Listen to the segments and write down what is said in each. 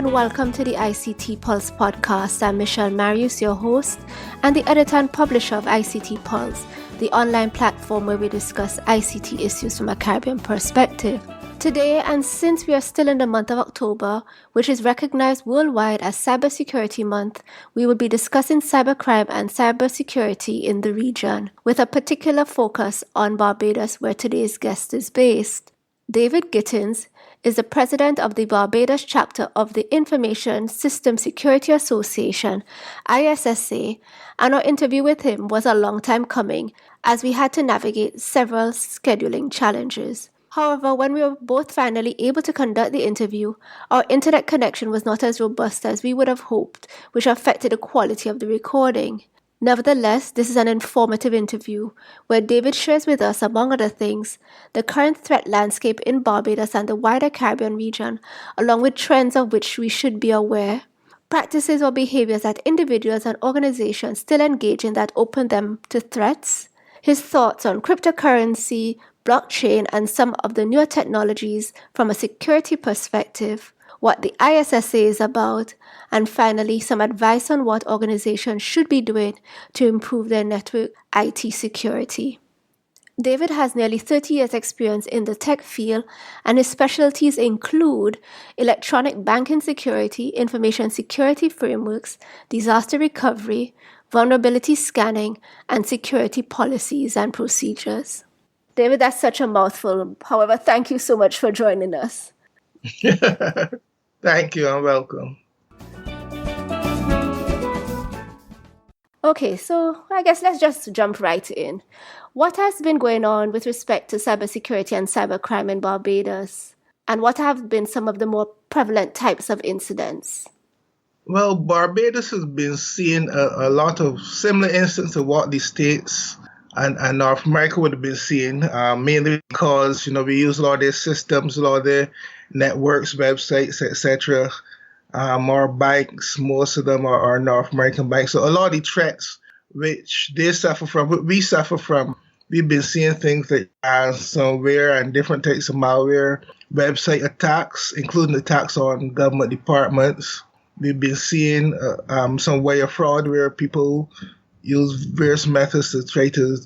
and welcome to the ICT Pulse podcast. I'm Michelle Marius, your host, and the editor and publisher of ICT Pulse, the online platform where we discuss ICT issues from a Caribbean perspective. Today, and since we are still in the month of October, which is recognized worldwide as Cybersecurity Month, we will be discussing cybercrime and cybersecurity in the region, with a particular focus on Barbados, where today's guest is based. David Gittens is the president of the Barbados Chapter of the Information System Security Association, ISSA, and our interview with him was a long time coming as we had to navigate several scheduling challenges. However, when we were both finally able to conduct the interview, our internet connection was not as robust as we would have hoped, which affected the quality of the recording. Nevertheless, this is an informative interview where David shares with us, among other things, the current threat landscape in Barbados and the wider Caribbean region, along with trends of which we should be aware, practices or behaviors that individuals and organizations still engage in that open them to threats, his thoughts on cryptocurrency, blockchain, and some of the newer technologies from a security perspective, what the ISSA is about, and finally, some advice on what organizations should be doing to improve their network IT security. David has nearly 30 years' experience in the tech field, and his specialties include electronic banking security, information security frameworks, disaster recovery, vulnerability scanning, and security policies and procedures. David, that's such a mouthful. However, thank you so much for joining us. Thank you, and welcome. Okay, so I guess let's just jump right in. What has been going on with respect to cybersecurity and cybercrime in Barbados? And what have been some of the more prevalent types of incidents? Well, Barbados has been seeing a lot of similar instances of what the States and North America would have been seeing, mainly because, we use a lot of their systems, a lot of their networks, websites, etc. Our banks, most of them are North American banks. So a lot of the threats which they suffer from, what we suffer from, we've been seeing things like ransomware and different types of malware, website attacks, including attacks on government departments. We've been seeing some wire fraud where people use various methods to try to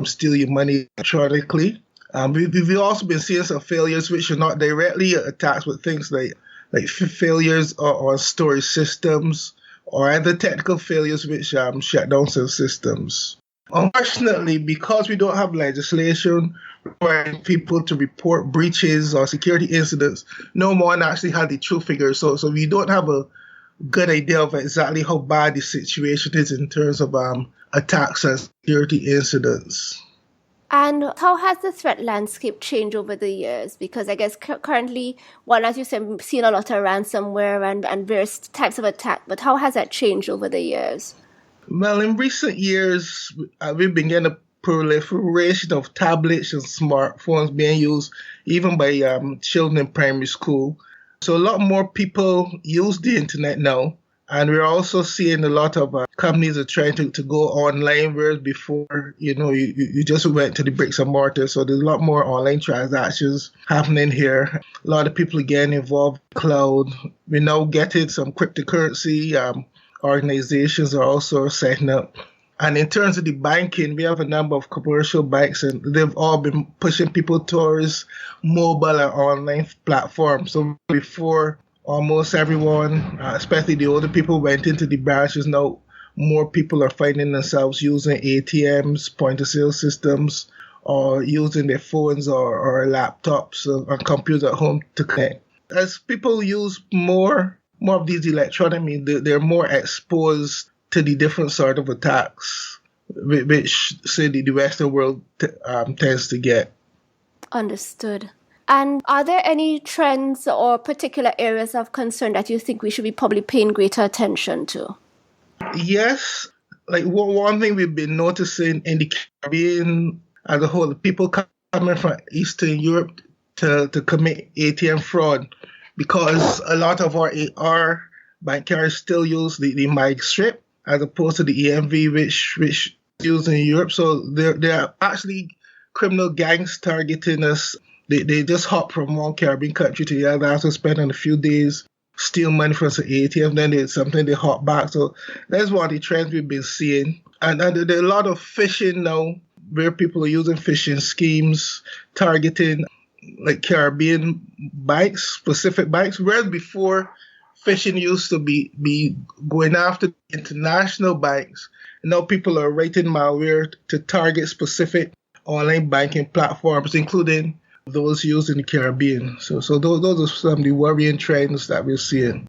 steal your money electronically. We've also been seeing some failures which are not directly attacks, but things like failures on storage systems or other technical failures which shut down some systems. Unfortunately, because we don't have legislation requiring people to report breaches or security incidents, no one actually had the true figures. So we don't have a good idea of exactly how bad the situation is in terms of attacks and security incidents. And how has the threat landscape changed over the years? Because I guess currently, one, as you said, we've seen a lot of ransomware and various types of attack, but how has that changed over the years? Well, in recent years, we've been getting a proliferation of tablets and smartphones being used even by children in primary school. So a lot more people use the internet now. And we're also seeing a lot of companies are trying to go online, whereas before, you just went to the bricks and mortar. So there's a lot more online transactions happening here. A lot of people are getting involved in cloud. We're now getting some cryptocurrency. Organizations are also setting up. And in terms of the banking, we have a number of commercial banks, and they've all been pushing people towards mobile and online platforms. So before, almost everyone, especially the older people, went into the branches. Now more people are finding themselves using ATMs, point-of-sale systems, or using their phones or laptops or computers at home to connect. As people use more of these electronic means, they're more exposed to the different sort of attacks, which say the Western world tends to get. Understood. And are there any trends or particular areas of concern that you think we should be probably paying greater attention to? Yes. Like one thing we've been noticing in the Caribbean as a whole, people coming from Eastern Europe to commit ATM fraud, because a lot of our bank carriers still use the MAG strip as opposed to the EMV, which is used in Europe. So there are actually criminal gangs targeting us. They just hop from one Caribbean country to the other after spending a few days steal money from the ATM, then it's something they hop back. So that's one of the trends we've been seeing. And there are a lot of phishing now, where people are using phishing schemes targeting like Caribbean banks, specific banks, whereas before phishing used to be going after international banks. Now people are writing malware to target specific online banking platforms, including those used in the Caribbean. So those are some of the worrying trends that we're seeing.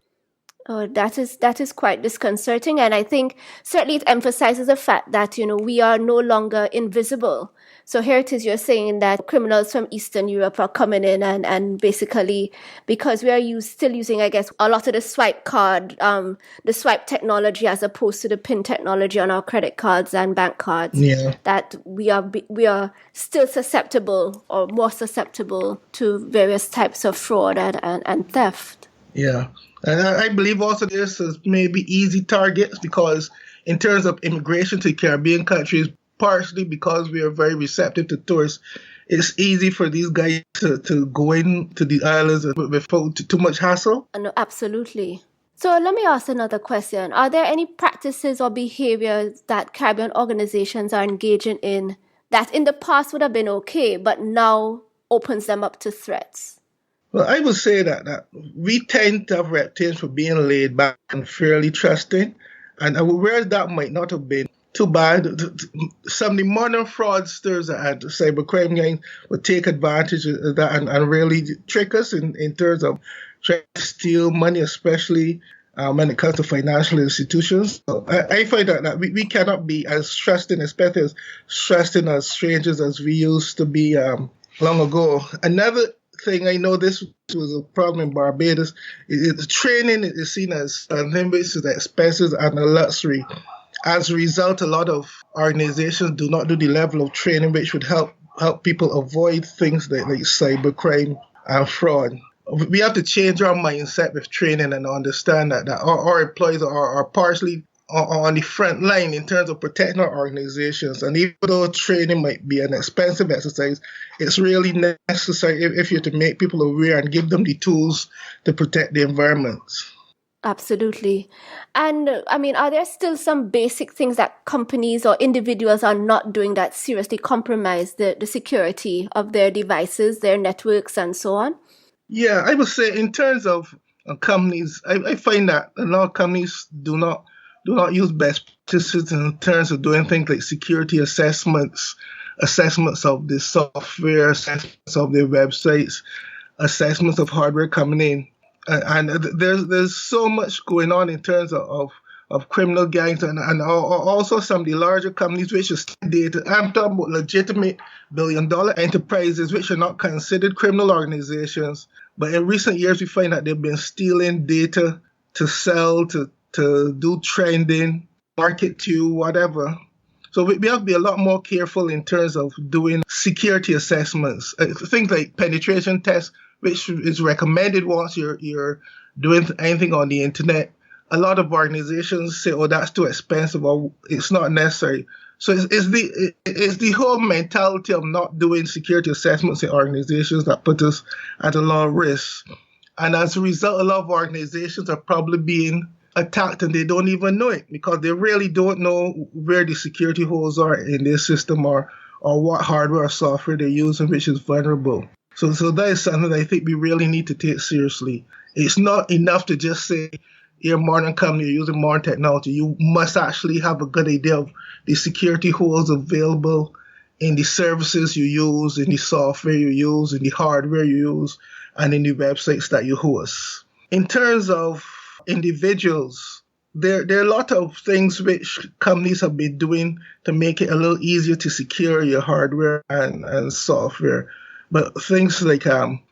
Oh, that is quite disconcerting, and I think certainly it emphasizes the fact that we are no longer invisible. So here it is, you're saying that criminals from Eastern Europe are coming in and basically, because we are still using, I guess, a lot of the swipe card, the swipe technology as opposed to the PIN technology on our credit cards and bank cards. Yeah. That we are still susceptible or more susceptible to various types of fraud and theft. Yeah. And I believe also this is maybe easy targets because in terms of immigration to Caribbean countries, partially because we are very receptive to tourists, it's easy for these guys to go into the islands without too much hassle. No, absolutely. So let me ask another question. Are there any practices or behaviors that Caribbean organizations are engaging in that in the past would have been okay, but now opens them up to threats? Well, I would say that we tend to have reputation for being laid back and fairly trusting, and whereas that might not have been too bad, some of the modern fraudsters and cybercrime gangs would take advantage of that and really trick us in terms of trying to steal money, especially when it comes to financial institutions. So I find that we cannot be as trusting, especially as trusting as strangers as we used to be long ago. Another thing, I know this was a problem in Barbados, is training is seen as something which is expensive and a luxury. As a result, a lot of organizations do not do the level of training which would help people avoid things like cybercrime and fraud. We have to change our mindset with training and understand that our employees are partially on the front line in terms of protecting our organizations. And even though training might be an expensive exercise, it's really necessary if you're to make people aware and give them the tools to protect the environment. Absolutely. And I mean, are there still some basic things that companies or individuals are not doing that seriously compromise the security of their devices, their networks, and so on? Yeah, I would say in terms of companies, I find that a lot of companies do not use best practices in terms of doing things like security assessments of the software, assessments of their websites, assessments of hardware coming in. And there's so much going on in terms of criminal gangs and also some of the larger companies which are stealing data. I'm talking about legitimate billion-dollar enterprises which are not considered criminal organizations. But in recent years, we find that they've been stealing data to sell, to do trending, market to, whatever. So we have to be a lot more careful in terms of doing security assessments. Things like penetration tests, which is recommended once you're doing anything on the internet. A lot of organizations say, "Oh, that's too expensive," or "It's not necessary." So it's the whole mentality of not doing security assessments in organizations that put us at a lot of risk. And as a result, a lot of organizations are probably being attacked and they don't even know it because they really don't know where the security holes are in their system or what hardware or software they're using, which is vulnerable. So that is something that I think we really need to take seriously. It's not enough to just say, you're a modern company, you're using modern technology. You must actually have a good idea of the security holes available in the services you use, in the software you use, in the hardware you use, and in the websites that you host. In terms of individuals, there are a lot of things which companies have been doing to make it a little easier to secure your hardware and software. But things like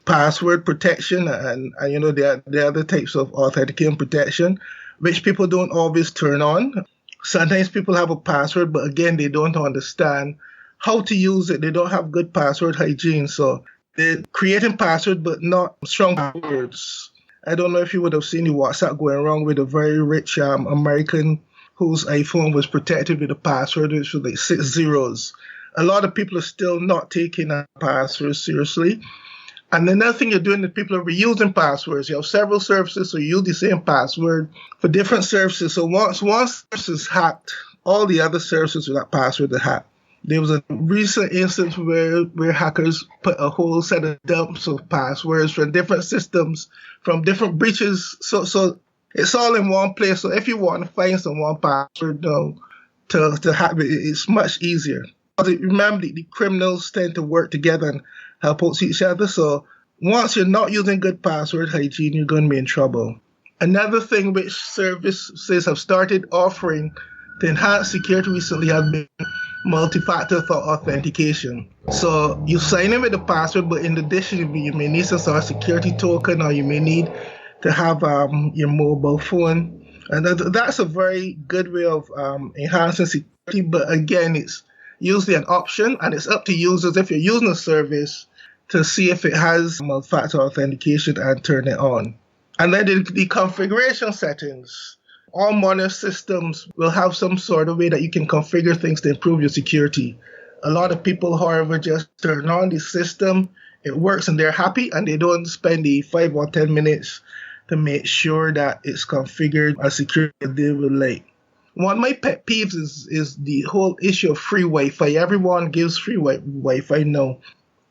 password protection and the other types of authentication protection, which people don't always turn on. Sometimes people have a password, but again, they don't understand how to use it. They don't have good password hygiene. So they're creating passwords, but not strong passwords. I don't know if you would have seen the WhatsApp going wrong with a very rich American whose iPhone was protected with a password, which was like 6 zeros. A lot of people are still not taking that password seriously. And another thing you're doing is people are reusing passwords. You have several services, so you use the same password for different services. So once one service is hacked, all the other services with that password are hacked. There was a recent instance where hackers put a whole set of dumps of passwords from different systems, from different breaches. So it's all in one place. So if you want to find someone password to hack it, it's much easier. Remember, the criminals tend to work together and help out each other. So once you're not using good password hygiene, you're going to be in trouble. Another thing which services have started offering to enhance security recently has been multi-factor authentication. So you sign in with the password, but in addition, you may need some sort of security token, or you may need to have your mobile phone. And that's a very good way of enhancing security. But again, it's usually an option, and it's up to users, if you're using a service, to see if it has multi-factor authentication and turn it on. And then the configuration settings. All modern systems will have some sort of way that you can configure things to improve your security. A lot of people, however, just turn on the system, it works and they're happy, and they don't spend the 5 or 10 minutes to make sure that it's configured as secure as they would like. One of my pet peeves is the whole issue of free Wi-Fi. Everyone gives free Wi-Fi now,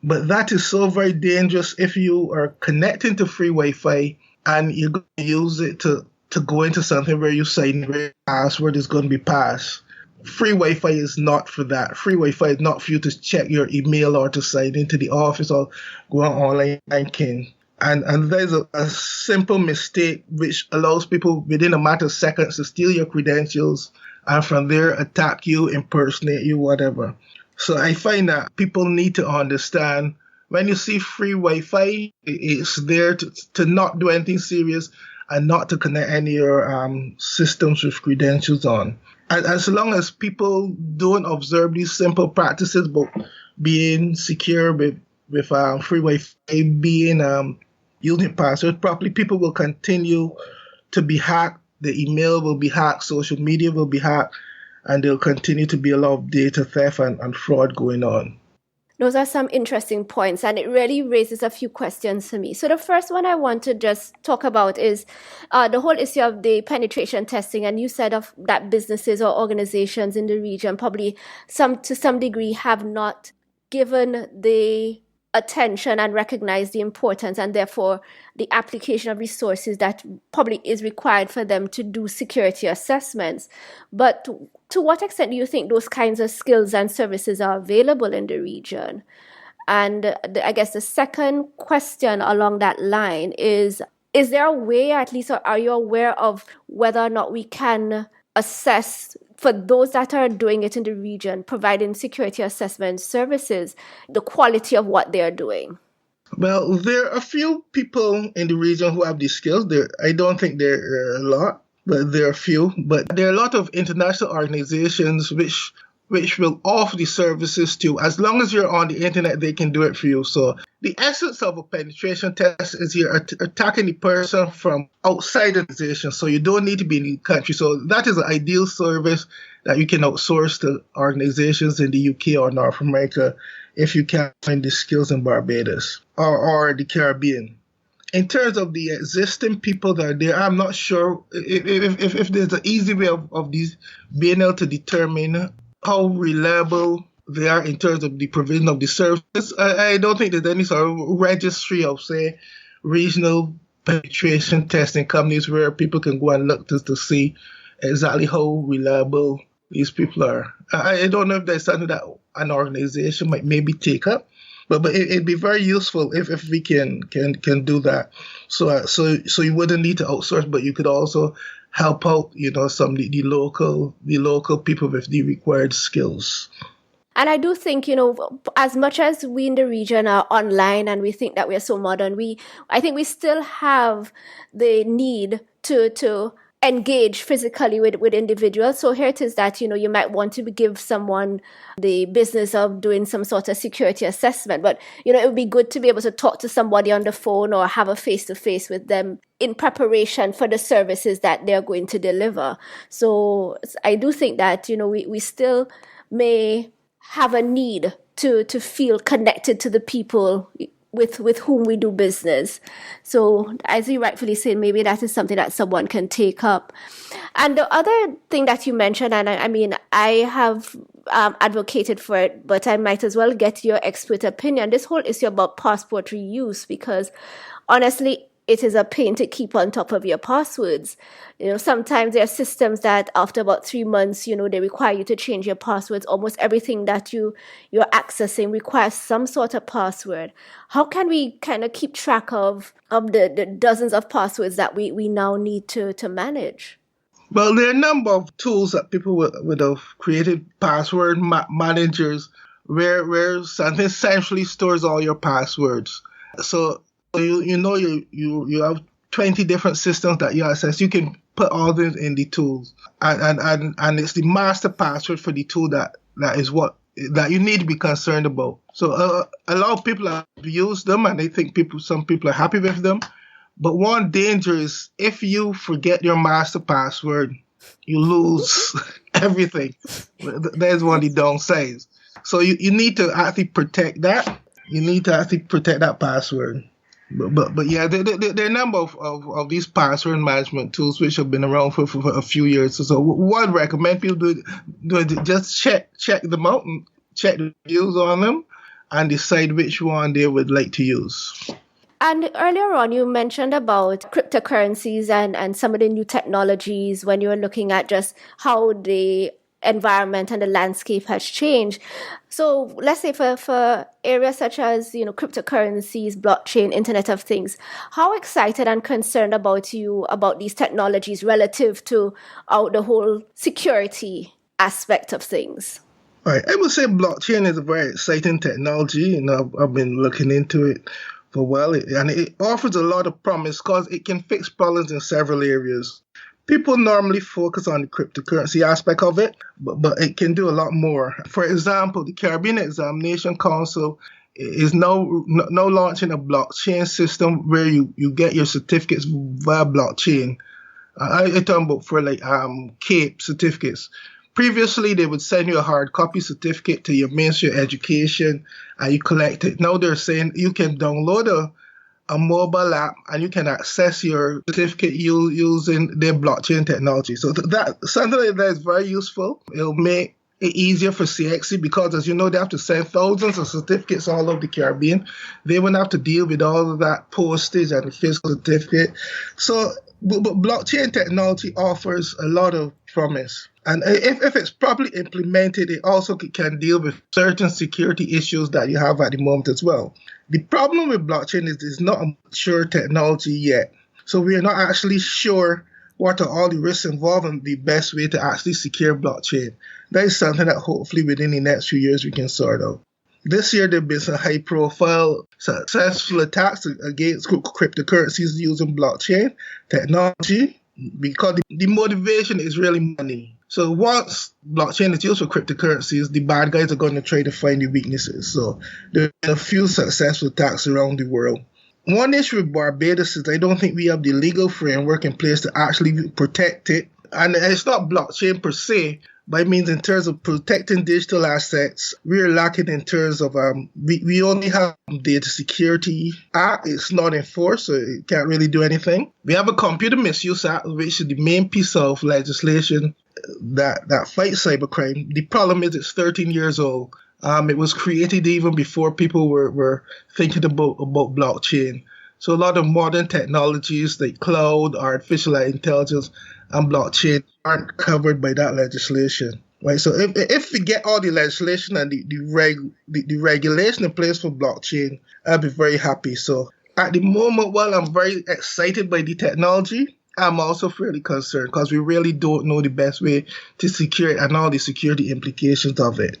but that is so very dangerous if you are connecting to free Wi-Fi and you're going to use it to go into something where you sign where your password is going to be passed. Free Wi-Fi is not for that. Free Wi-Fi is not for you to check your email or to sign into the office or go on online banking. And there's a simple mistake which allows people within a matter of seconds to steal your credentials and from there attack you, impersonate you, whatever. So I find that people need to understand when you see free Wi-Fi, it's there to not do anything serious and not to connect any of your systems with credentials on. And as long as people don't observe these simple practices, but being secure with free Wi-Fi, being using passwords properly, people will continue to be hacked. The email will be hacked, social media will be hacked, and there'll continue to be a lot of data theft and fraud going on. Those are some interesting points, and it really raises a few questions for me. So the first one I want to just talk about is the whole issue of the penetration testing. And you said that businesses or organizations in the region probably to some degree have not given the attention and recognize the importance and therefore the application of resources that probably is required for them to do security assessments. But to what extent do you think those kinds of skills and services are available in the region? And I guess the second question along that line is there a way, at least, or are you aware of whether or not we can assess, for those that are doing it in the region, providing security assessment services, the quality of what they're doing? Well, there are a few people in the region who have these skills. I don't think there are a lot, but there are a few. But there are a lot of international organizations which will offer the services to. As long as you're on the internet, they can do it for you. So the essence of a penetration test is you're attacking the person from outside the organization. So you don't need to be in the country. So that is an ideal service that you can outsource to organizations in the UK or North America if you can't find the skills in Barbados or the Caribbean. In terms of the existing people that are there, I'm not sure if there's an easy way of these being able to determine how reliable they are in terms of the provision of the services. I don't think there's any sort of registry of, say, regional penetration testing companies where people can go and look to see exactly how reliable these people are. I don't know if there's something that an organization might maybe take up, but it'd be very useful if we can do that. So you wouldn't need to outsource, but you could also help out, some of the local people with the required skills. And I do think, as much as we in the region are online and we think that we are so modern, I think we still have the need to engage physically with individuals. So here it is that, you might want to give someone the business of doing some sort of security assessment. But, it would be good to be able to talk to somebody on the phone or have a face-to-face with them in preparation for the services that they're going to deliver. So I do think that, we still may have a need to feel connected to the people with whom we do business. So as you rightfully said, maybe that is something that someone can take up. And the other thing that you mentioned, and I mean, I have advocated for it, but I might as well get your expert opinion. This whole issue about passport reuse, because honestly, it is a pain to keep on top of your passwords. Sometimes there are systems that after about 3 months, they require you to change your passwords. Almost everything that you're accessing requires some sort of password. How can we kind of keep track of the dozens of passwords that we now need to manage? Well, there are a number of tools that people would have created, password managers, where something essentially stores all your passwords. So you have 20 different systems that you access. You can put all this in the tools, and it's the master password for the tool that is what that you need to be concerned about. So a lot of people have used them, and they think some people are happy with them. But one danger is if you forget your master password, you lose everything. There's one of the downsides. So you need to actually protect that. You need to actually protect that password. But yeah, there are a number of these password management tools which have been around for a few years. So what I'd recommend people do just check them out and check the reviews on them and decide which one they would like to use. And earlier on, you mentioned about cryptocurrencies and some of the new technologies when you were looking at just how the environment and the landscape has changed. So let's say for areas such as, cryptocurrencies, blockchain, Internet of Things, how excited and concerned about these technologies relative to the whole security aspect of things? All right. I would say blockchain is a very exciting technology. I've been looking into it for a while, and it offers a lot of promise because it can fix problems in several areas. People normally focus on the cryptocurrency aspect of it, but it can do a lot more. For example, the Caribbean Examination Council is now launching a blockchain system where you get your certificates via blockchain. I'm talking about for CAPE certificates. Previously, they would send you a hard copy certificate to your Ministry of Education and you collect it. Now they're saying you can download a mobile app and you can access your certificate using their blockchain technology. So that something like that is very useful. It'll make it easier for CXC because, as you know, they have to send thousands of certificates all over the Caribbean. They wouldn't have to deal with all of that postage and the physical certificate. So but blockchain technology offers a lot of promise. And if it's properly implemented, it also can deal with certain security issues that you have at the moment as well. The problem with blockchain is it's not a mature technology yet. So we are not actually sure what are all the risks involved and the best way to actually secure blockchain. That is something that hopefully within the next few years we can sort out. This year there have been some high-profile successful attacks against cryptocurrencies using blockchain technology because the motivation is really money. So once blockchain is used for cryptocurrencies, the bad guys are going to try to find the weaknesses. So there have been a few successful attacks around the world. One issue with Barbados is I don't think we have the legal framework in place to actually protect it. And it's not blockchain per se, but it means in terms of protecting digital assets, we're lacking in terms of, we only have Data Security Act. It's not enforced, so it can't really do anything. We have a Computer Misuse Act, which is the main piece of legislation that fights cybercrime. The problem is it's 13 years old. It was created even before people were thinking about blockchain. So a lot of modern technologies like cloud, artificial intelligence, and blockchain aren't covered by that legislation. Right? So if we get all the legislation and the regulation in place for blockchain, I'll be very happy. So at the moment, while I'm very excited by the technology, I'm also fairly concerned because we really don't know the best way to secure it and all the security implications of it.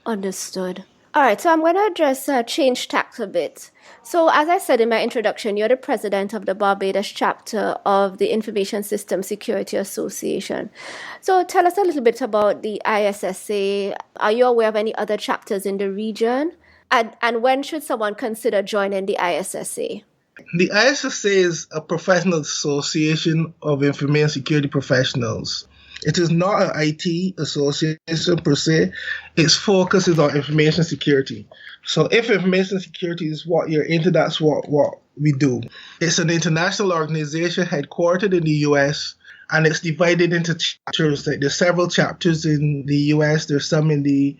Understood. All right, so I'm going to just change tack a bit. So as I said in my introduction, you're the president of the Barbados Chapter of the Information System Security Association. So tell us a little bit about the ISSA. Are you aware of any other chapters in the region? And when should someone consider joining the ISSA? The ISSA is a professional association of information security professionals. It is not an IT association per se. Its focus is on information security. So if information security is what you're into, that's what we do. It's an international organization headquartered in the US, and it's divided into chapters. Like there's several chapters in the US, there's some in the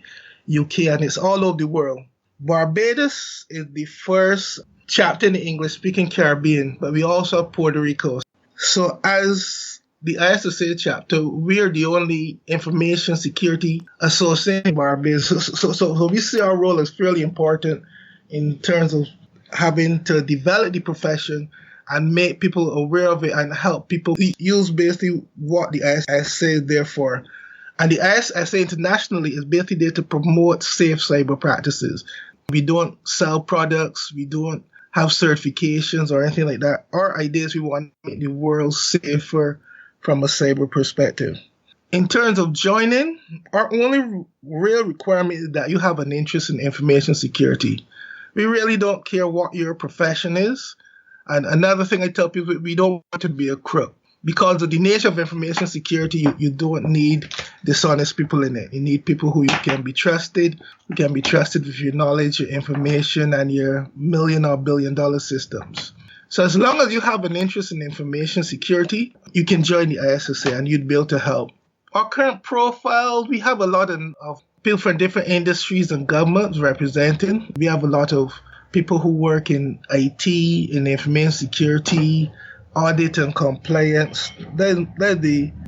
UK, and it's all over the world. Barbados is the first chapter in the English-speaking Caribbean, but we also have Puerto Rico. So as the ISSA chapter, we are the only information security association in Barbados. So we see our role as fairly important in terms of having to develop the profession and make people aware of it and help people use basically what the ISSA is there for. And the ISSA internationally is basically there to promote safe cyber practices. We don't sell products, we don't have certifications or anything like that. Our idea is we want to make the world safer from a cyber perspective. In terms of joining, our only real requirement is that you have an interest in information security. We really don't care what your profession is. And another thing I tell people, we don't want to be a crook. Because of the nature of information security, you don't need dishonest people in it. You need people who you can be trusted, who can be trusted with your knowledge, your information, and your million or billion-dollar systems. So as long as you have an interest in information security, you can join the ISSA and you'd be able to help. Our current profile, we have a lot of people from different industries and governments representing. We have a lot of people who work in IT, in information security, audit and compliance. That's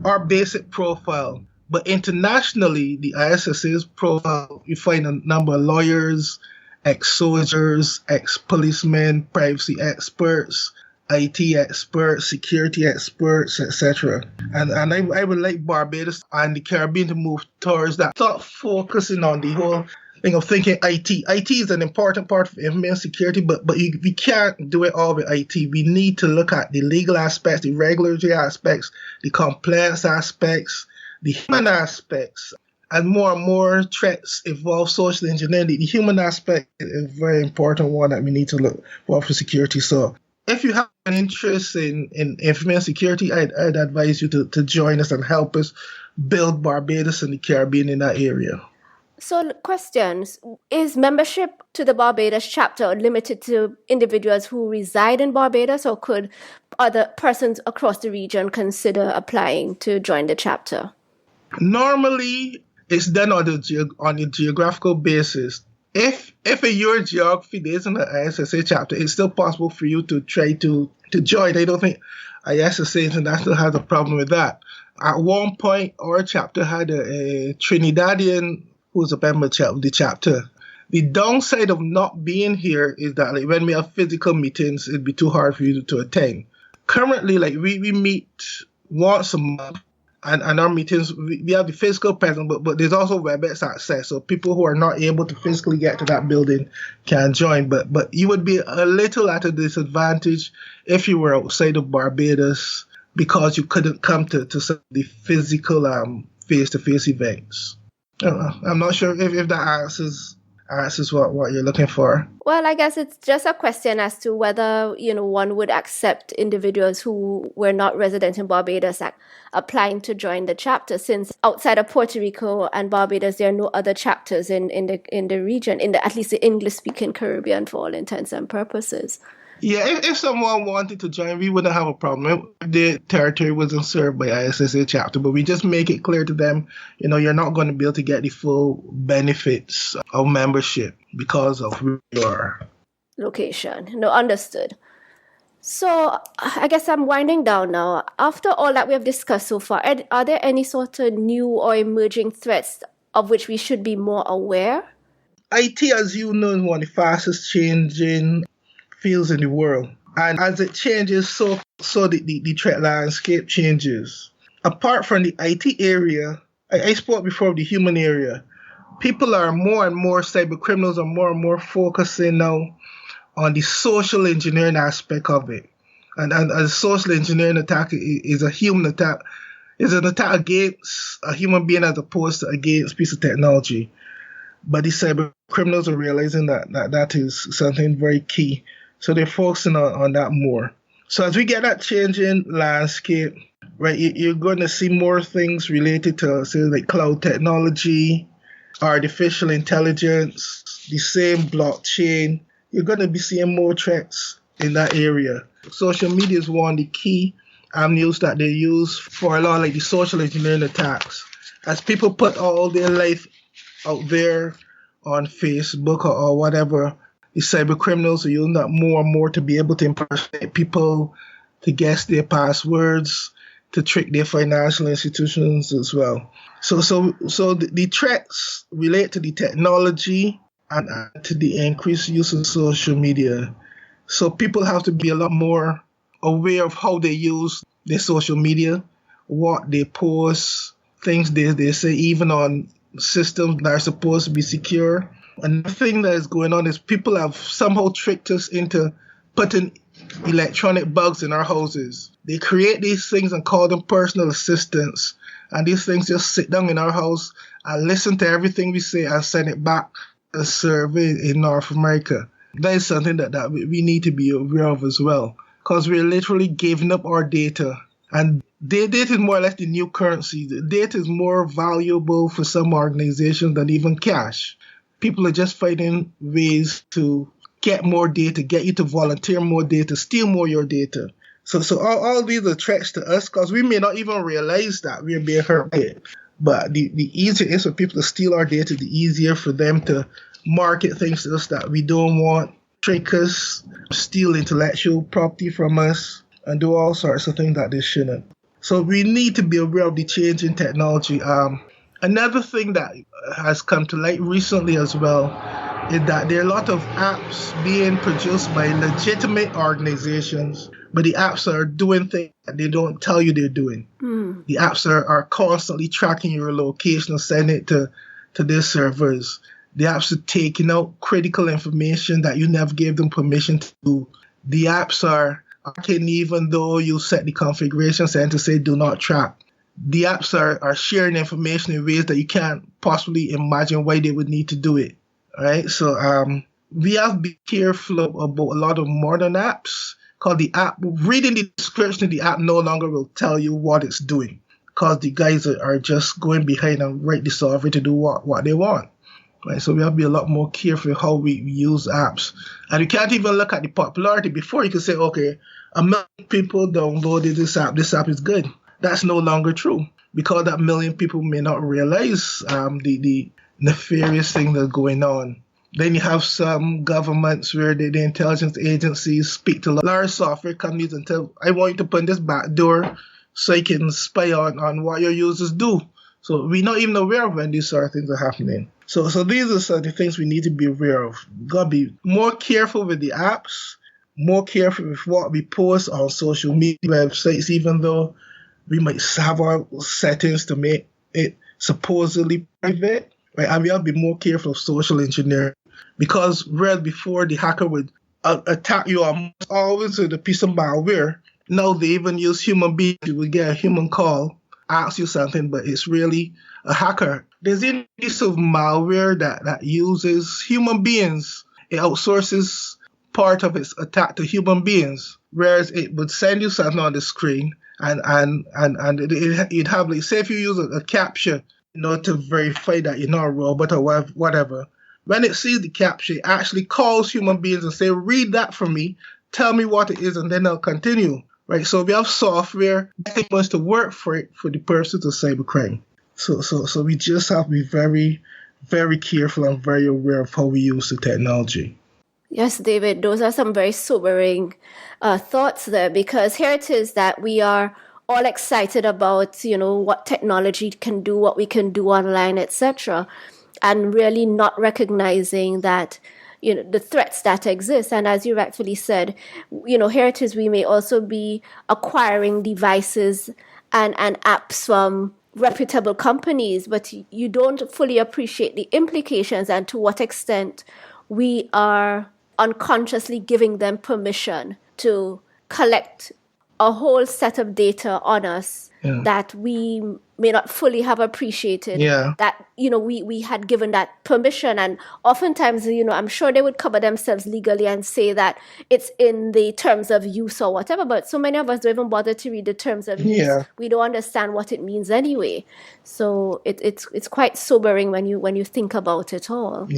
our basic profile. But internationally, the ISSA's profile, you find a number of lawyers, ex-soldiers, ex-policemen, privacy experts, IT experts, security experts, etc. And I would like Barbados and the Caribbean to move towards that. Start focusing on the whole thing of thinking IT. IT is an important part of information security, but we can't do it all with IT. We need to look at the legal aspects, the regulatory aspects, the compliance aspects, the human aspects. And more threats involve social engineering. The human aspect is a very important one that we need to look for security. So if you have an interest in information security, I'd advise you to join us and help us build Barbados and the Caribbean in that area. So questions, is membership to the Barbados chapter limited to individuals who reside in Barbados, or could other persons across the region consider applying to join the chapter? Normally, it's done on a geographical basis. If in your geography there isn't an ISSA chapter, it's still possible for you to try to join. I don't think ISSA International has a problem with that. At one point, our chapter had a Trinidadian who was a member of the chapter. The downside of not being here is that when we have physical meetings, it'd be too hard for you to attend. Currently, we meet once a month. And our meetings, we have the physical presence, but there's also WebEx access. So people who are not able to physically get to that building can join. But you would be a little at a disadvantage if you were outside of Barbados because you couldn't come to some of the physical face-to-face events. I'm not sure if that answers what you're looking for. Well, I guess it's just a question as to whether, one would accept individuals who were not resident in Barbados applying to join the chapter, since outside of Puerto Rico and Barbados, there are no other chapters in the region, at least the English-speaking Caribbean, for all intents and purposes. Yeah, if someone wanted to join, we wouldn't have a problem if the territory wasn't served by ISSA chapter, but we just make it clear to them, you're not going to be able to get the full benefits of membership because of who you are. Location. No, understood. So I guess I'm winding down now. After all that we have discussed so far, are there any sort of new or emerging threats of which we should be more aware? IT, as you know, is one of the fastest changing fields in the world. And as it changes, so the threat landscape changes. Apart from the IT area, I spoke before of the human area. People are more and more, cyber criminals are more and more focusing now on the social engineering aspect of it. And a social engineering attack is a human attack, is an attack against a human being as opposed to against a piece of technology. But the cyber criminals are realizing that is something very key. So they're focusing on that more. So as we get that changing landscape, right, you're going to see more things related to, say, like cloud technology, artificial intelligence, the same blockchain. You're going to be seeing more threats in that area. Social media is one of the key avenues that they use for a lot of like the social engineering attacks. As people put all their life out there on Facebook or whatever, the cyber criminals are using that more and more to be able to impersonate people, to guess their passwords, to trick their financial institutions as well. So the threats relate to the technology and to the increased use of social media. So people have to be a lot more aware of how they use their social media, what they post, things they say, even on systems that are supposed to be secure. Another thing that is going on is people have somehow tricked us into putting electronic bugs in our houses. They create these things and call them personal assistants. And these things just sit down in our house and listen to everything we say and send it back to a survey in North America. That is something that we need to be aware of as well, because we're literally giving up our data. And data is more or less the new currency. The data is more valuable for some organizations than even cash. People are just finding ways to get more data, get you to volunteer more data, steal more of your data. So all these are threats to us because we may not even realize that we're being hurt by it. But the easier it is for people to steal our data, the easier for them to market things to us that we don't want, trick us, steal intellectual property from us, and do all sorts of things that they shouldn't. So we need to be aware of the change in technology. Another thing that has come to light recently as well is that there are a lot of apps being produced by legitimate organizations, but the apps are doing things that they don't tell you they're doing. The apps are constantly tracking your location and sending it to their servers. The apps are taking out critical information that you never gave them permission to do. The apps are even though you set the configuration setting to say do not track. The apps are sharing information in ways that you can't possibly imagine why they would need to do it. Right? So we have to be careful about a lot of modern apps, because the app, reading the description of the app no longer will tell you what it's doing, because the guys are just going behind and write the software to do what they want. Right? So we have to be a lot more careful how we use apps. And you can't even look at the popularity. Before you can say, okay, 1 million people downloaded this app is good. That's no longer true, because that 1 million people may not realize the nefarious thing that's going on. Then you have some governments where the intelligence agencies speak to large software companies and tell, I want you to put in this back door so you can spy on what your users do. So we're not even aware of when these sort of things are happening. So these are some of the things we need to be aware of. We've got to be more careful with the apps, more careful with what we post on social media websites, even though we might have our settings to make it supposedly private. Right? And we have to be more careful of social engineering, because whereas before the hacker would attack you always with a piece of malware, now they even use human beings. You will get a human call, ask you something, but it's really a hacker. There's a piece of malware that uses human beings. It outsources part of its attack to human beings, whereas it would send you something on the screen and it'd have, like, say if you use a captcha, to verify that you're not a robot or whatever. When it sees the captcha, it actually calls human beings and say, read that for me, tell me what it is, and then they'll continue. Right? So we have software that wants to work for it for the purposes of cybercrime. So we just have to be very, very careful and very aware of how we use the technology. Yes, David, those are some very sobering thoughts there, because here it is that we are all excited about, what technology can do, what we can do online, etc., and really not recognizing that, the threats that exist. And as you rightfully said, here it is, we may also be acquiring devices and apps from reputable companies, but you don't fully appreciate the implications and to what extent we are unconsciously giving them permission to collect a whole set of data on us that we may not fully have appreciated, that, we had given that permission. And oftentimes, I'm sure they would cover themselves legally and say that it's in the terms of use or whatever, but so many of us don't even bother to read the terms of use. We don't understand what it means anyway. So it's quite sobering when you think about it all.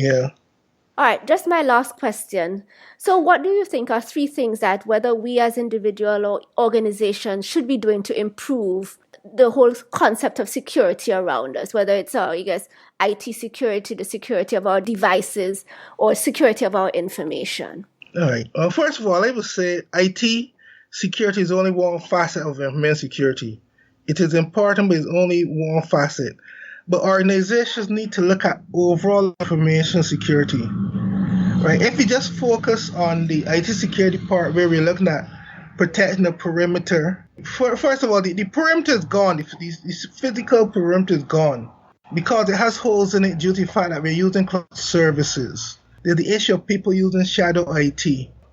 All right, just my last question. So what do you think are 3 things that whether we as individual or organizations should be doing to improve the whole concept of security around us, whether it's IT security, the security of our devices, or security of our information? All right. First of all, I would say IT security is only one facet of information security. It is important, but it's only one facet. But organizations need to look at overall information security, right? If we just focus on the IT security part where we're looking at protecting the perimeter, first of all, the perimeter is gone. The physical perimeter is gone because it has holes in it due to the fact that we're using cloud services. There's the issue of people using shadow IT.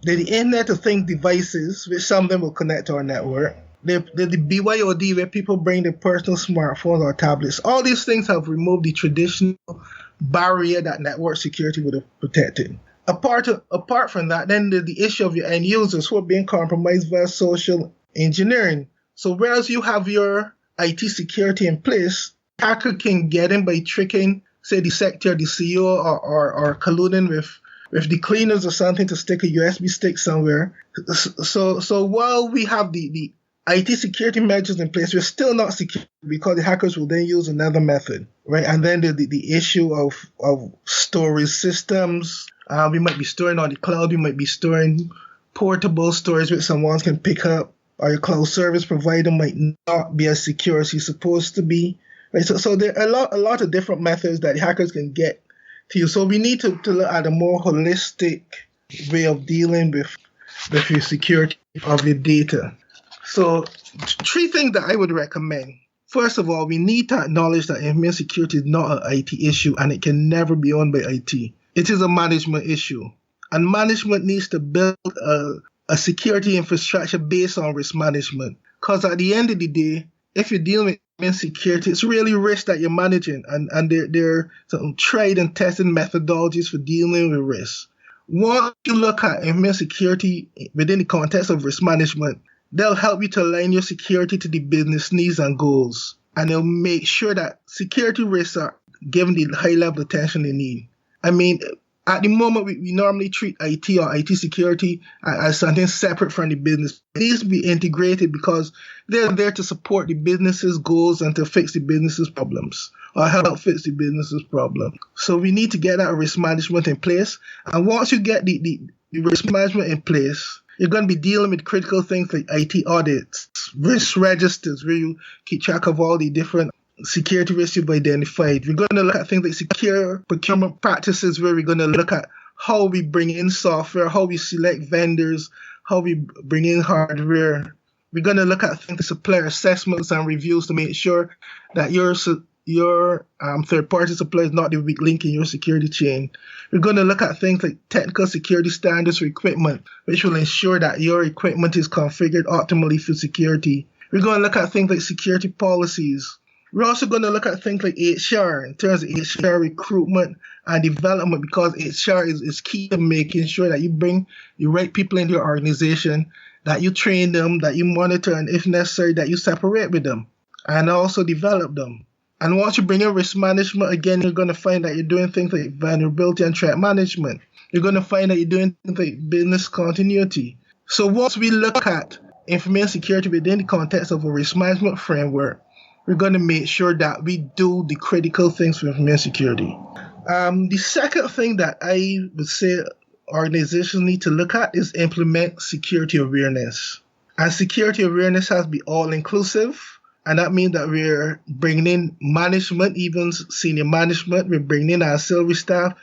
There's the Internet of Things devices, which some of them will connect to our network. There's the BYOD, where people bring their personal smartphones or tablets. All these things have removed the traditional barrier that network security would have protected. Apart from that, then there's the issue of your end users who are being compromised via social engineering. So whereas you have your IT security in place, hacker can get in by tricking, say, the secretary, the CEO, or colluding with the cleaners or something to stick a USB stick somewhere. So while we have the IT security measures in place, we're still not secure because the hackers will then use another method, right? And then the issue of storage systems. We might be storing on the cloud. We might be storing portable storage which someone can pick up, or your cloud service provider might not be as secure as it's supposed to be, right? So there are a lot of different methods that the hackers can get to you. So we need to look at a more holistic way of dealing with your security of your data. So 3 things that I would recommend. First of all, we need to acknowledge that information security is not an IT issue and it can never be owned by IT. It is a management issue. And management needs to build a security infrastructure based on risk management. Because at the end of the day, if you're dealing with information security, it's really risk that you're managing. And there are some tried and tested methodologies for dealing with risk. Once you look at information security within the context of risk management, they'll help you to align your security to the business needs and goals. And they'll make sure that security risks are given the high level of attention they need. I mean, at the moment, we normally treat IT or IT security as something separate from the business. It needs to be integrated because they're there to support the business's goals and to fix the business's problems or help fix the business's problem. So we need to get that risk management in place. And once you get the risk management in place, you're going to be dealing with critical things like IT audits, risk registers, where you keep track of all the different security risks you've identified. We're going to look at things like secure procurement practices, where we're going to look at how we bring in software, how we select vendors, how we bring in hardware. We're going to look at things like supplier assessments and reviews to make sure that your third-party supplier is not the weak link in your security chain. We're going to look at things like technical security standards for equipment, which will ensure that your equipment is configured optimally for security. We're going to look at things like security policies. We're also going to look at things like HR, in terms of HR recruitment and development, because HR is key to making sure that you bring the right people into your organization, that you train them, that you monitor, and if necessary, that you separate with them and also develop them. And once you bring in risk management, again, you're going to find that you're doing things like vulnerability and threat management. You're going to find that you're doing things like business continuity. So once we look at information security within the context of a risk management framework, we're going to make sure that we do the critical things for information security. The second thing that I would say organizations need to look at is implement security awareness. And security awareness has to be all-inclusive. And that means that we're bringing in management, even senior management. We're bringing in our auxiliary staff.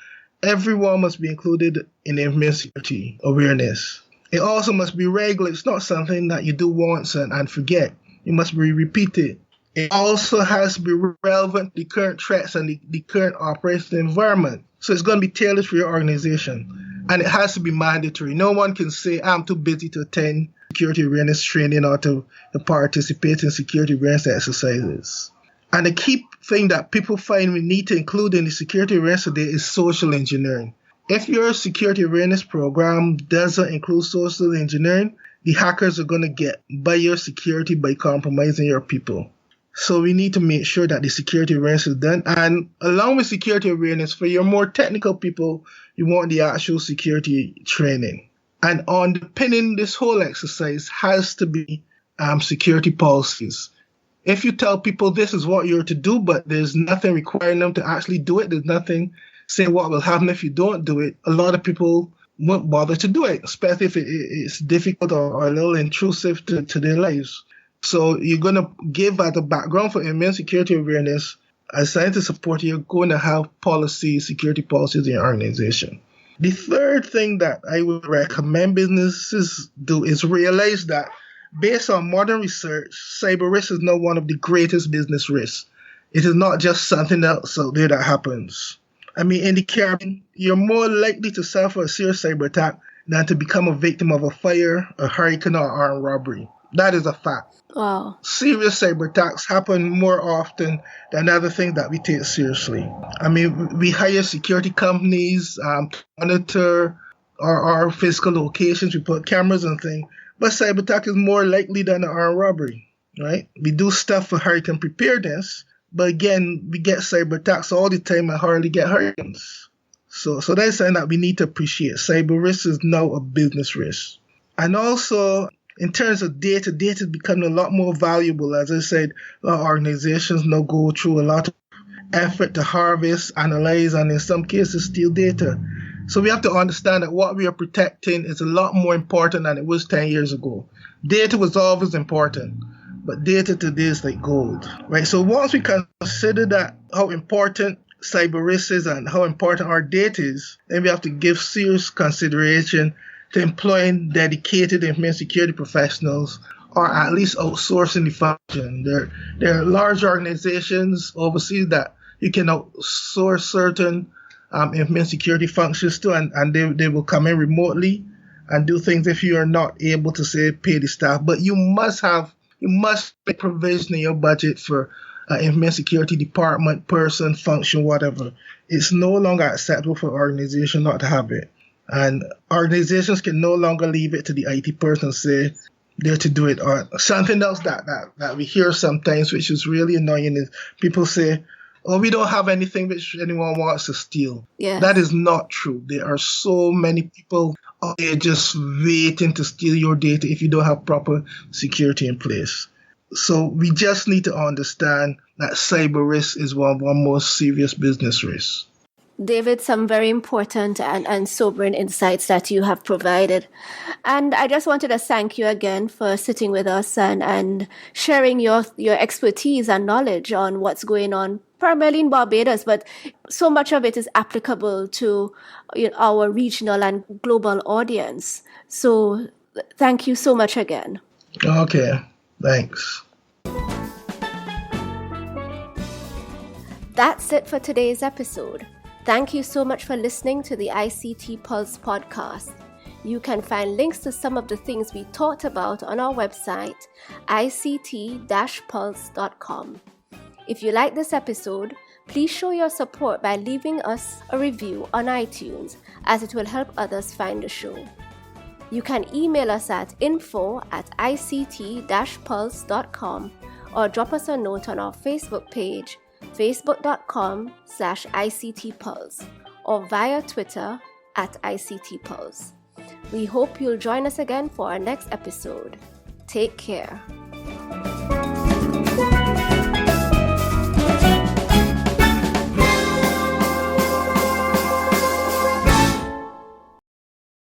Everyone must be included in information security awareness. It also must be regular. It's not something that you do once and forget. It must be repeated. It also has to be relevant to the current threats and the current operational environment. So it's going to be tailored for your organization. And it has to be mandatory. No one can say, I'm too busy to attend security awareness training or to participate in security awareness exercises. And the key thing that people find we need to include in the security awareness today is social engineering. If your security awareness program doesn't include social engineering, the hackers are going to get by your security by compromising your people. So we need to make sure that the security awareness is done. And along with security awareness, for your more technical people, you want the actual security training. And underpinning this whole exercise has to be security policies. If you tell people this is what you're to do, but there's nothing requiring them to actually do it, there's nothing saying what will happen if you don't do it, a lot of people won't bother to do it, especially if it's difficult or a little intrusive to their lives. So you're going to give as a background for immense security awareness, as scientists support, you're going to have security policies in your organization. The third thing that I would recommend businesses do is realize that based on modern research, cyber risk is now one of the greatest business risks. It is not just something else out there that happens. I mean, in the Caribbean, you're more likely to suffer a serious cyber attack than to become a victim of a fire, a hurricane, or armed robbery. That is a fact. Wow. Serious cyber attacks happen more often than other things that we take seriously. I mean, we hire security companies to monitor our physical locations. We put cameras and things. But cyber attack is more likely than an armed robbery, right? We do stuff for hurricane preparedness, but again, we get cyber attacks all the time and hardly get hurricanes. So that's something that we need to appreciate. Cyber risk is now a business risk. And also, in terms of data is becoming a lot more valuable. As I said, a lot of organizations now go through a lot of effort to harvest, analyze, and in some cases steal data. So we have to understand that what we are protecting is a lot more important than it was 10 years ago. Data was always important, but data today is like gold, right? So once we consider that how important cyber risk is and how important our data is, then we have to give serious consideration to employing dedicated information security professionals or at least outsourcing the function. There are large organizations overseas that you can outsource certain information security functions to, and they will come in remotely and do things if you are not able to, say, pay the staff. But you must make provision in your budget for information security department, person, function, whatever. It's no longer acceptable for an organization not to have it. And organizations can no longer leave it to the IT person to say they're to do it. Or something else that we hear sometimes, which is really annoying, is people say, oh, we don't have anything which anyone wants to steal. Yes. That is not true. There are so many people out there just waiting to steal your data if you don't have proper security in place. So we just need to understand that cyber risk is one of our most serious business risks. David, some very important and sobering insights that you have provided. And I just wanted to thank you again for sitting with us and sharing your expertise and knowledge on what's going on, primarily in Barbados, but so much of it is applicable to our regional and global audience. So thank you so much again. Okay, thanks. That's it for today's episode. Thank you so much for listening to the ICT Pulse podcast. You can find links to some of the things we talked about on our website, ict-pulse.com. If you like this episode, please show your support by leaving us a review on iTunes, as it will help others find the show. You can email us at info@ict-pulse.com or drop us a note on our Facebook page, facebook.com/ICTPulse, or via Twitter @ICTPulse. We hope you'll join us again for our next episode. Take care.